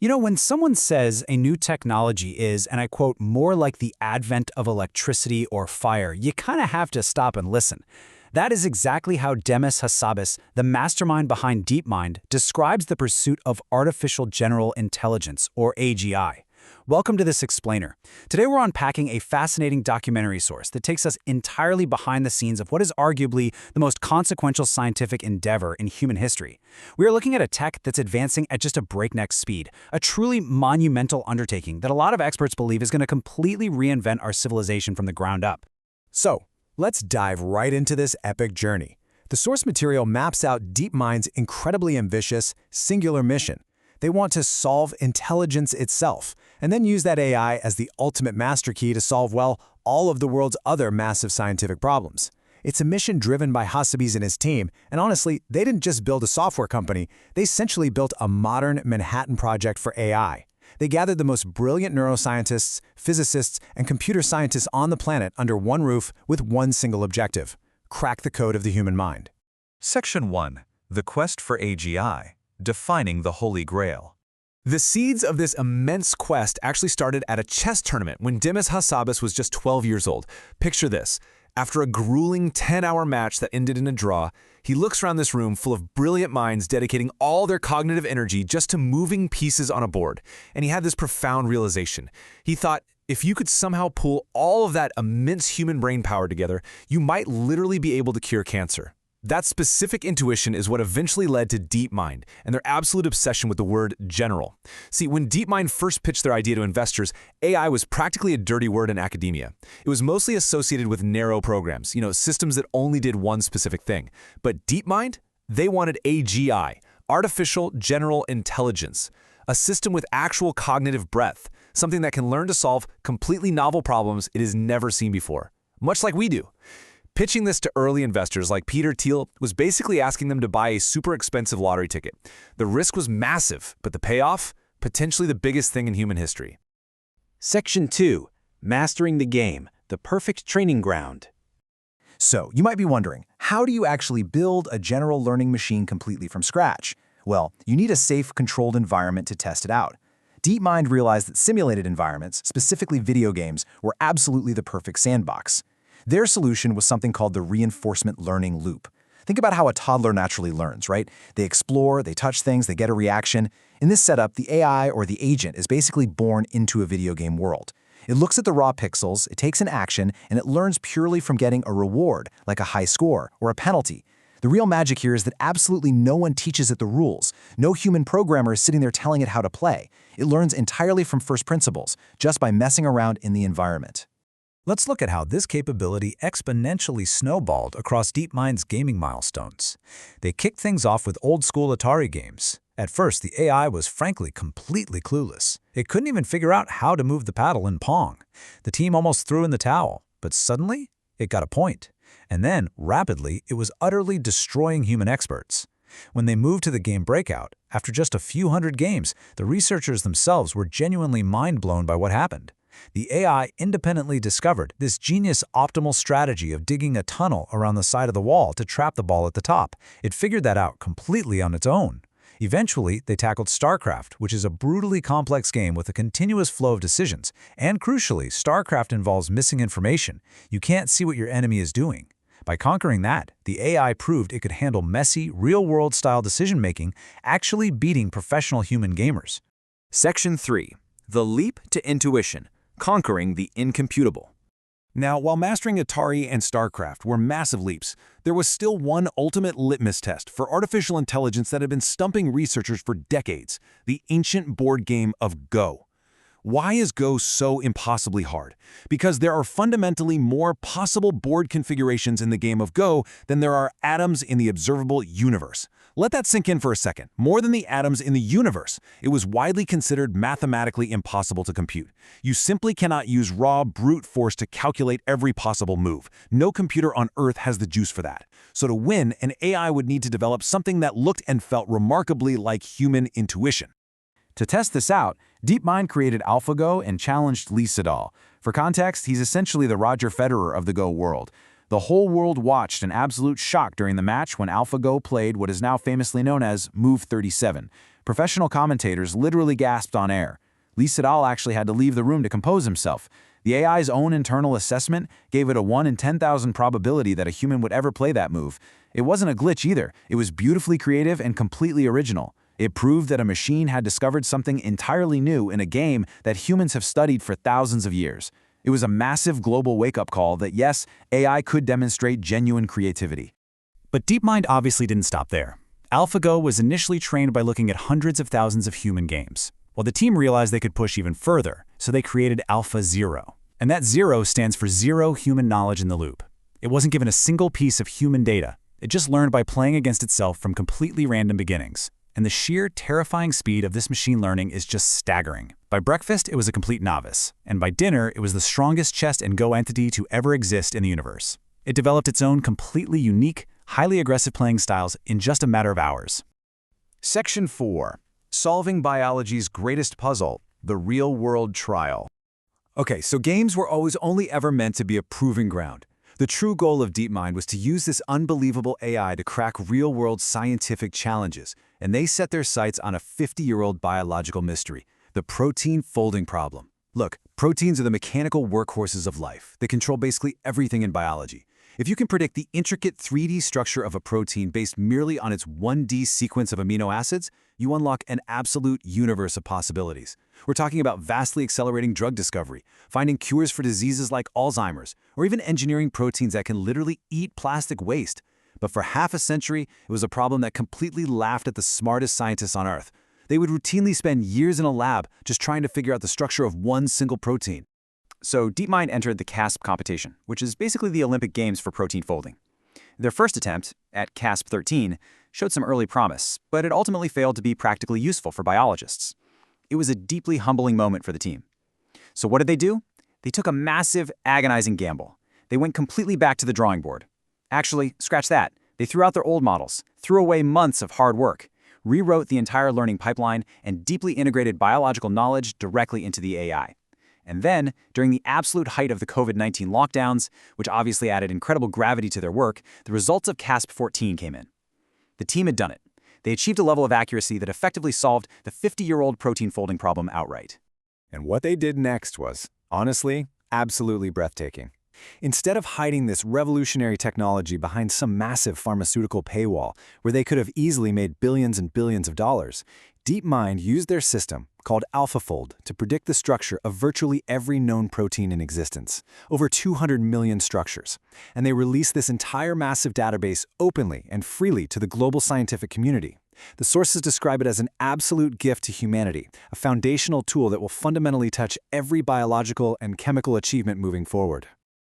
You know, when someone says a new technology is, and I quote, more like the advent of electricity or fire, you kind of have to stop and listen. That is exactly how Demis Hassabis, the mastermind behind DeepMind, describes the pursuit of artificial general intelligence, or AGI. Welcome to this explainer. Today we're unpacking a fascinating documentary source that takes us entirely behind the scenes of what is arguably the most consequential scientific endeavor in human history. We are looking at a tech that's advancing at just a breakneck speed, a truly monumental undertaking that a lot of experts believe is going to completely reinvent our civilization from the ground up. So, let's dive right into this epic journey. The source material maps out DeepMind's incredibly ambitious, singular mission. They want to solve intelligence itself, and then use that AI as the ultimate master key to solve, well, all of the world's other massive scientific problems. It's a mission driven by Hassabis and his team, and honestly, they didn't just build a software company, they essentially built a modern Manhattan Project for AI. They gathered the most brilliant neuroscientists, physicists, and computer scientists on the planet under one roof with one single objective: crack the code of the human mind. Section 1. The Quest for AGI. Defining the Holy Grail. The seeds of this immense quest actually started at a chess tournament when Demis Hassabis was just 12 years old. Picture this. After a grueling 10-hour match that ended in a draw, he looks around this room full of brilliant minds dedicating all their cognitive energy just to moving pieces on a board. And he had this profound realization. He thought, if you could somehow pull all of that immense human brain power together, you might literally be able to cure cancer. That specific intuition is what eventually led to DeepMind and their absolute obsession with the word general. See, when DeepMind first pitched their idea to investors, AI was practically a dirty word in academia. It was mostly associated with narrow programs, systems that only did one specific thing. But DeepMind, they wanted AGI, artificial general intelligence, a system with actual cognitive breadth, something that can learn to solve completely novel problems it has never seen before, much like we do. Pitching this to early investors like Peter Thiel was basically asking them to buy a super expensive lottery ticket. The risk was massive, but the payoff, potentially the biggest thing in human history. Section 2. Mastering the Game, the Perfect Training Ground. So, you might be wondering, how do you actually build a general learning machine completely from scratch? Well, you need a safe, controlled environment to test it out. DeepMind realized that simulated environments, specifically video games, were absolutely the perfect sandbox. Their solution was something called the reinforcement learning loop. Think about how a toddler naturally learns, right? They explore, they touch things, they get a reaction. In this setup, the AI or the agent is basically born into a video game world. It looks at the raw pixels, it takes an action, and it learns purely from getting a reward, like a high score or a penalty. The real magic here is that absolutely no one teaches it the rules. No human programmer is sitting there telling it how to play. It learns entirely from first principles, just by messing around in the environment. Let's look at how this capability exponentially snowballed across DeepMind's gaming milestones. They kicked things off with old-school Atari games. At first, the AI was frankly completely clueless. It couldn't even figure out how to move the paddle in Pong. The team almost threw in the towel, but suddenly, it got a point. And then, rapidly, it was utterly destroying human experts. When they moved to the game Breakout, after just a few hundred games, the researchers themselves were genuinely mind-blown by what happened. The AI independently discovered this genius optimal strategy of digging a tunnel around the side of the wall to trap the ball at the top. It figured that out completely on its own. Eventually, they tackled StarCraft, which is a brutally complex game with a continuous flow of decisions. And crucially, StarCraft involves missing information. You can't see what your enemy is doing. By conquering that, the AI proved it could handle messy, real-world style decision-making, actually beating professional human gamers. Section 3. The Leap to Intuition. Conquering the incomputable. Now, while mastering Atari and StarCraft were massive leaps, there was still one ultimate litmus test for artificial intelligence that had been stumping researchers for decades: the ancient board game of Go. Why is Go so impossibly hard? Because there are fundamentally more possible board configurations in the game of Go than there are atoms in the observable universe. Let that sink in for a second. More than the atoms in the universe, it was widely considered mathematically impossible to compute. You simply cannot use raw brute force to calculate every possible move. No computer on Earth has the juice for that. So to win, an AI would need to develop something that looked and felt remarkably like human intuition. To test this out, DeepMind created AlphaGo and challenged Lee Sedol. For context, he's essentially the Roger Federer of the Go world. The whole world watched in absolute shock during the match when AlphaGo played what is now famously known as Move 37. Professional commentators literally gasped on air. Lee Sedol actually had to leave the room to compose himself. The AI's own internal assessment gave it a 1 in 10,000 probability that a human would ever play that move. It wasn't a glitch either. It was beautifully creative and completely original. It proved that a machine had discovered something entirely new in a game that humans have studied for thousands of years. It was a massive global wake-up call that, yes, AI could demonstrate genuine creativity. But DeepMind obviously didn't stop there. AlphaGo was initially trained by looking at hundreds of thousands of human games. Well, the team realized they could push even further, so they created AlphaZero. And that zero stands for zero human knowledge in the loop. It wasn't given a single piece of human data. It just learned by playing against itself from completely random beginnings. And the sheer terrifying speed of this machine learning is just staggering. By breakfast, it was a complete novice. And by dinner, it was the strongest chess and Go entity to ever exist in the universe. It developed its own completely unique, highly aggressive playing styles in just a matter of hours. Section 4. Solving biology's greatest puzzle, the real-world trial. Okay, so games were always only ever meant to be a proving ground. The true goal of DeepMind was to use this unbelievable AI to crack real-world scientific challenges, and they set their sights on a 50-year-old biological mystery, the protein folding problem. Look, proteins are the mechanical workhorses of life. They control basically everything in biology. If you can predict the intricate 3D structure of a protein based merely on its 1D sequence of amino acids, you unlock an absolute universe of possibilities. We're talking about vastly accelerating drug discovery, finding cures for diseases like Alzheimer's, or even engineering proteins that can literally eat plastic waste. But for half a century, it was a problem that completely laughed at the smartest scientists on Earth. They would routinely spend years in a lab just trying to figure out the structure of one single protein. So DeepMind entered the CASP competition, which is basically the Olympic Games for protein folding. Their first attempt, at CASP 13, showed some early promise, but it ultimately failed to be practically useful for biologists. It was a deeply humbling moment for the team. So what did they do? They took a massive, agonizing gamble. They went completely back to the drawing board. Actually, scratch that. They threw out their old models, threw away months of hard work, rewrote the entire learning pipeline, and deeply integrated biological knowledge directly into the AI. And then, during the absolute height of the COVID-19 lockdowns, which obviously added incredible gravity to their work, the results of CASP 14 came in. The team had done it. They achieved a level of accuracy that effectively solved the 50-year-old protein folding problem outright. And what they did next was, honestly, absolutely breathtaking. Instead of hiding this revolutionary technology behind some massive pharmaceutical paywall where they could have easily made billions and billions of dollars, DeepMind used their system, called AlphaFold, to predict the structure of virtually every known protein in existence, over 200 million structures. And they released this entire massive database openly and freely to the global scientific community. The sources describe it as an absolute gift to humanity, a foundational tool that will fundamentally touch every biological and chemical achievement moving forward.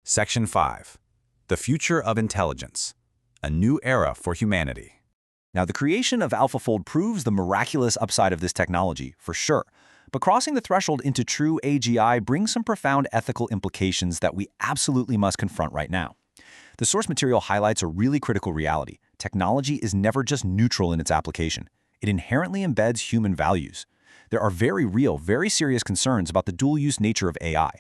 Section 5. The Future of Intelligence. A New Era for Humanity. Now, the creation of AlphaFold proves the miraculous upside of this technology, for sure. But crossing the threshold into true AGI brings some profound ethical implications that we absolutely must confront right now. The source material highlights a really critical reality. Technology is never just neutral in its application. It inherently embeds human values. There are very real, very serious concerns about the dual-use nature of AI.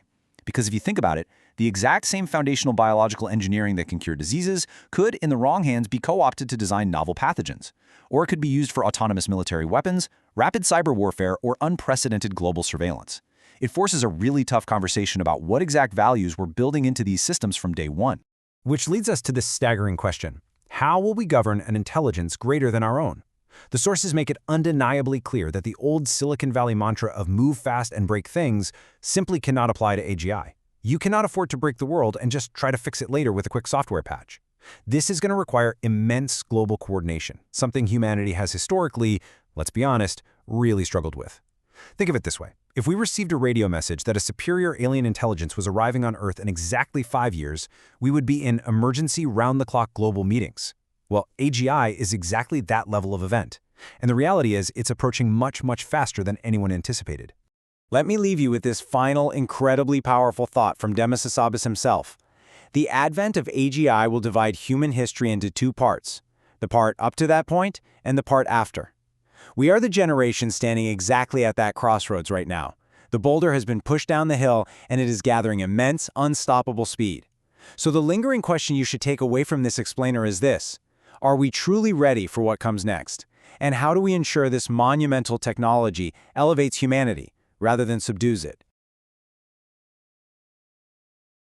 Because if you think about it, the exact same foundational biological engineering that can cure diseases could, in the wrong hands, be co-opted to design novel pathogens. Or it could be used for autonomous military weapons, rapid cyber warfare, or unprecedented global surveillance. It forces a really tough conversation about what exact values we're building into these systems from day one. Which leads us to this staggering question. How will we govern an intelligence greater than our own? The sources make it undeniably clear that the old Silicon Valley mantra of move fast and break things simply cannot apply to AGI. You cannot afford to break the world and just try to fix it later with a quick software patch. This is going to require immense global coordination, something humanity has historically, let's be honest, really struggled with. Think of it this way. If we received a radio message that a superior alien intelligence was arriving on Earth in exactly 5 years, we would be in emergency round-the-clock global meetings. Well, AGI is exactly that level of event. And the reality is it's approaching much, much faster than anyone anticipated. Let me leave you with this final, incredibly powerful thought from Demis Hassabis himself. The advent of AGI will divide human history into two parts, the part up to that point and the part after. We are the generation standing exactly at that crossroads right now. The boulder has been pushed down the hill and it is gathering immense, unstoppable speed. So the lingering question you should take away from this explainer is this: are we truly ready for what comes next? And how do we ensure this monumental technology elevates humanity rather than subdues it?